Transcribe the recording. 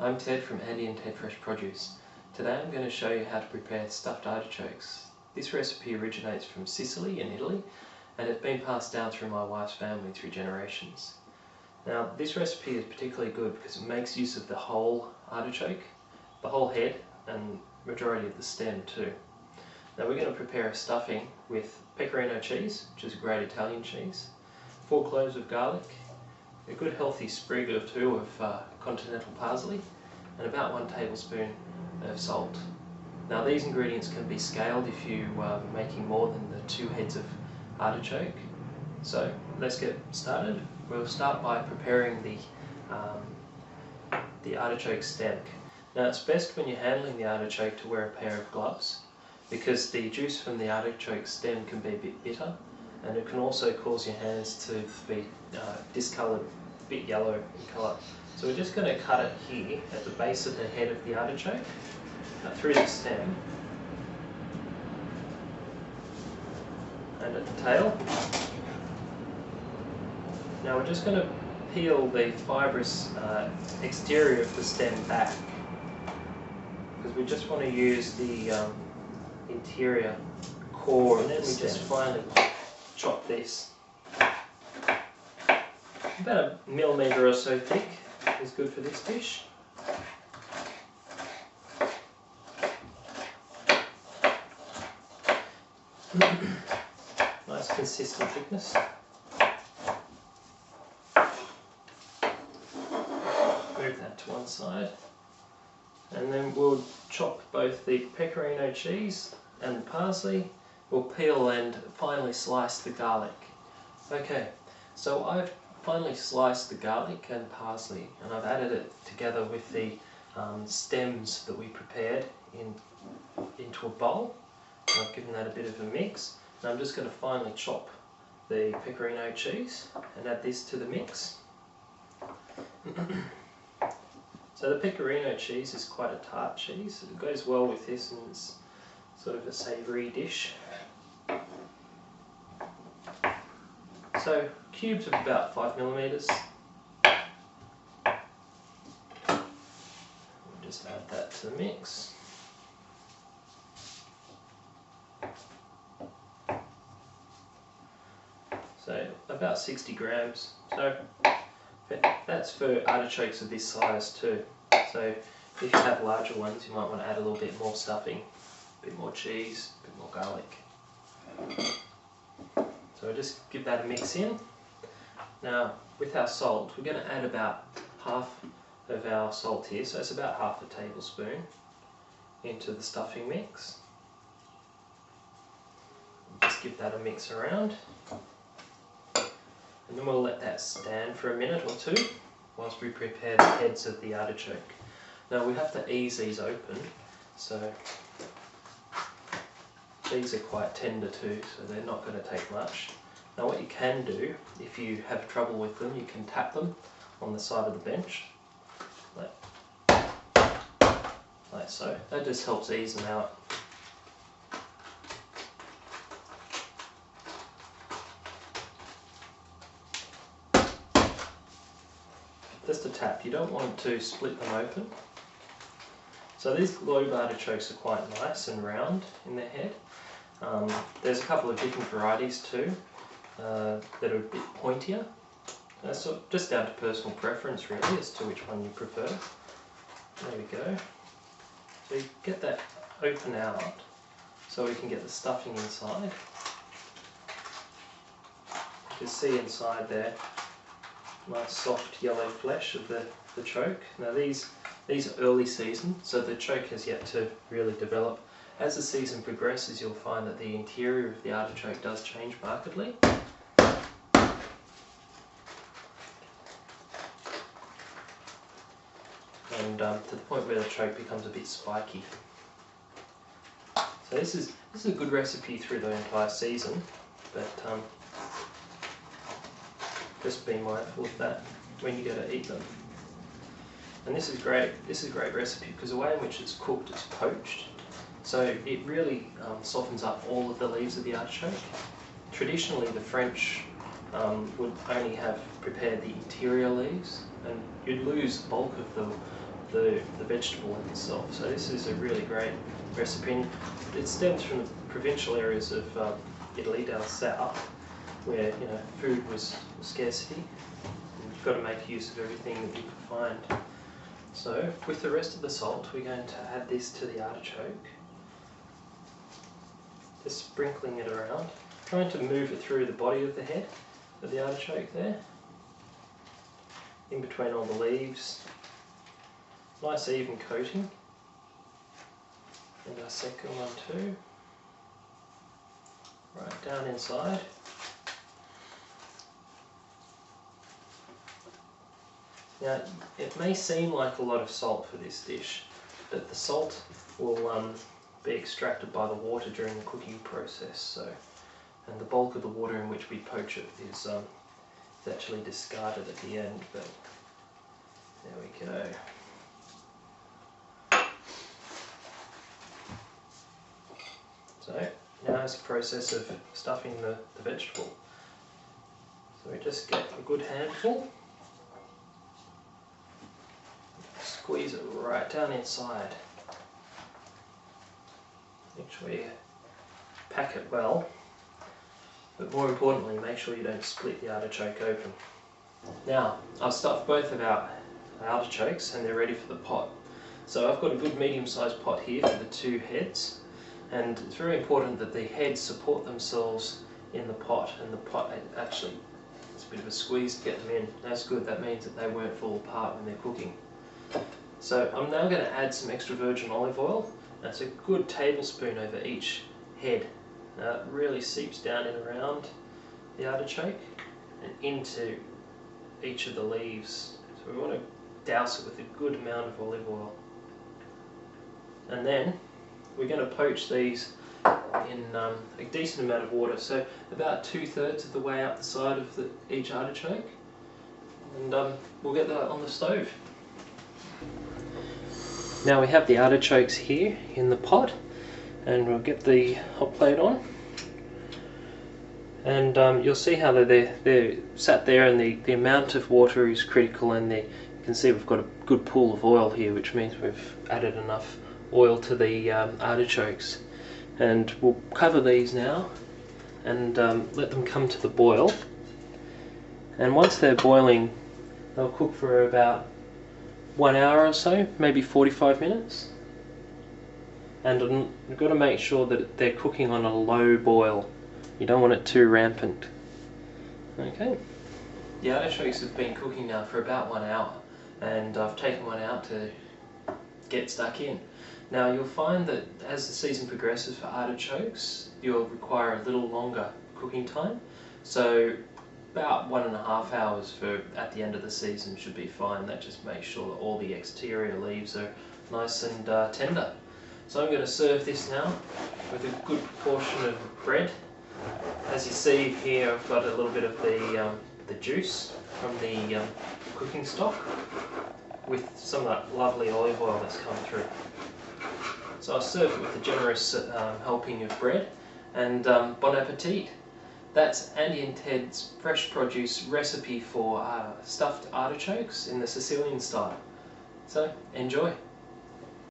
I'm Ted from Andy and Ted Fresh Produce. Today I'm going to show you how to prepare stuffed artichokes. This recipe originates from Sicily in Italy and it's been passed down through my wife's family through generations. Now this recipe is particularly good because it makes use of the whole artichoke, the whole head and majority of the stem too. Now we're going to prepare a stuffing with pecorino cheese, which is a great Italian cheese, 4 cloves of garlic, a good healthy sprig or 2 of continental parsley, and about 1 tablespoon of salt. Now these ingredients can be scaled if you are making more than the 2 heads of artichoke. So let's get started. We'll start by preparing the artichoke stem. Now it's best when you're handling the artichoke to wear a pair of gloves because the juice from the artichoke stem can be a bit bitter and it can also cause your hands to be discoloured, a bit yellow in colour. So we're just going to cut it here at the base of the head of the artichoke, through the stem and at the tail. Now we're just going to peel the fibrous exterior of the stem back because we just want to use the interior core, and then we just finally chop this. About 1 millimetre or so thick is good for this dish. Nice consistent thickness. Move that to one side. And then we'll chop both the pecorino cheese and the parsley. We'll peel and finely slice the garlic. Okay, so I've finely sliced the garlic and parsley and I've added it together with the stems that we prepared into a bowl. And I've given that a bit of a mix. And I'm just going to finely chop the pecorino cheese and add this to the mix. So the pecorino cheese is quite a tart cheese. It goes well with this and it's sort of a savoury dish. So cubes of about 5 millimetres. Just add that to the mix. So about 60 grams. So that's for artichokes of this size too. So if you have larger ones you might want to add a little bit more stuffing, a bit more cheese, a bit more garlic. So we'll just give that a mix in. Now with our salt we're going to add about half of our salt here, so it's about half a tablespoon into the stuffing mix. Just give that a mix around. And then we'll let that stand for a minute or 2 whilst we prepare the heads of the artichoke. Now we have to ease these open, so these are quite tender too, so they're not going to take much. Now what you can do, if you have trouble with them, you can tap them on the side of the bench, like so. That just helps ease them out. Just a tap, you don't want to split them open. So these globe artichokes are quite nice and round in their head. There's a couple of different varieties too that are a bit pointier. So just down to personal preference really as to which one you prefer. There we go. So you get that open out so we can get the stuffing inside. You can see inside there nice soft yellow flesh of the choke. Now these are early season, so the choke has yet to really develop. As the season progresses you'll find that the interior of the artichoke does change markedly. And to the point where the choke becomes a bit spiky. So this is a good recipe through the entire season, but just be mindful of that when you go to eat them. And this is great. This is a great recipe because the way in which it's cooked, it's poached, so it really softens up all of the leaves of the artichoke. Traditionally, the French would only have prepared the interior leaves, and you'd lose the bulk of the vegetable itself. So this is a really great recipe. It stems from the provincial areas of Italy down south, where food was scarcity. And you've got to make use of everything that you can find. So with the rest of the salt, we're going to add this to the artichoke. Just sprinkling it around, trying to move it through the body of the head of the artichoke there, in between all the leaves. Nice even coating. And our second one too. Right down inside. Now, it may seem like a lot of salt for this dish, but the salt will be extracted by the water during the cooking process. So, and the bulk of the water in which we poach it is actually discarded at the end. But there we go. So now is the process of stuffing the vegetable. So we just get a good handful, squeeze it right down inside. Make sure you pack it well, but more importantly, make sure you don't split the artichoke open. Now, I've stuffed both of our artichokes and they're ready for the pot. So I've got a good medium-sized pot here for the two heads. And it's very important that the heads support themselves in the pot, and the pot actually, it's a bit of a squeeze to get them in. That's good, that means that they won't fall apart when they're cooking. So I'm now going to add some extra virgin olive oil. That's a good tablespoon over each head. Now it really seeps down and around the artichoke and into each of the leaves. So we want to douse it with a good amount of olive oil. And then we're going to poach these in a decent amount of water, so about 2/3 of the way up the side of each artichoke, and we'll get that on the stove. Now we have the artichokes here in the pot, and we'll get the hot plate on, and you'll see how they're sat there, and the amount of water is critical, and you can see we've got a good pool of oil here, which means we've added enough oil to the artichokes. And we'll cover these now and let them come to the boil. And once they're boiling, they'll cook for about 1 hour or so, maybe 45 minutes. And you've got to make sure that they're cooking on a low boil. You don't want it too rampant. Okay. The artichokes have been cooking now for about 1 hour, and I've taken one out to get stuck in. Now you'll find that as the season progresses for artichokes, you'll require a little longer cooking time. So about 1.5 hours at the end of the season should be fine. That just makes sure that all the exterior leaves are nice and tender. So I'm going to serve this now with a good proportion of bread. As you see here, I've got a little bit of the juice from the cooking stock with some of that lovely olive oil that's come through. So I'll serve it with a generous helping of bread, and bon appetit. That's Andy and Ted's fresh produce recipe for stuffed artichokes in the Sicilian style. So enjoy.